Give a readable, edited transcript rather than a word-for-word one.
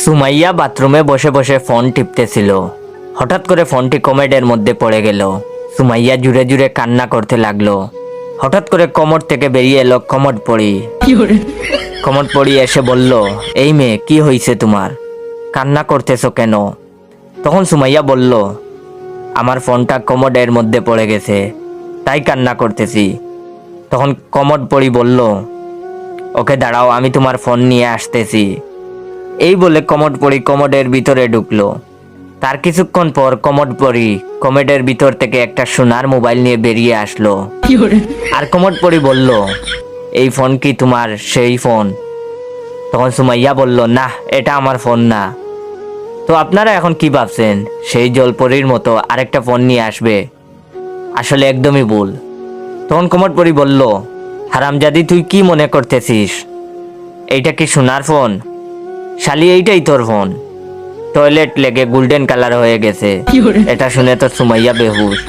সুমাইয়া বাথরুমে বসে বসে ফোন টিপতেছিল। হঠাৎ করে ফোনটি কমেডের মধ্যে পড়ে গেল। সুমাইয়া জুড়ে জুড়ে কান্না করতে লাগলো। হঠাৎ করে কমর থেকে বেরিয়ে এলো কমর পড়ি। কমর পড়ি এসে বলল, এই মেয়ে, কি হয়েছে তোমার? কান্না করতেছো কেন? তখন সুমাইয়া বলল, আমার ফোনটা কমোডের মধ্যে পড়ে গেছে, তাই কান্না করতেছি। তখন কমোড পড়ি বলল, ওকে দাঁড়াও, আমি তোমার ফোন নিয়ে আসতেছি। এই বলে কমোড পড়ি কমোডের ভিতরে ঢুকলো। তার কিছুক্ষণ পর কমোড পড়ি কমোডের ভিতর থেকে একটা সোনার মোবাইল নিয়ে বেরিয়ে আসলো। আর কমোড পড়ি বলল, এই ফোন কি তোমার সেই ফোন? তখন সুমাইয়া বলল, না, এটা আমার ফোন না। তো আপনারা এখন কি ভাবছেন, সেই জলপরীর মতো আরেকটা ফোন নিয়ে আসবে? আসলে একদমই ভুল। তখন কমোড পড়ি বলল, হারামজাদি, তুই কি মনে করতেছিস? এইটা কি সোনার ফোন? শালি, এইটাই তোর ফোন। টয়লেট লেগে গোল্ডেন কালার হয়ে গেছে। এটা শুনে তো সুমাইয়া বেহুশ।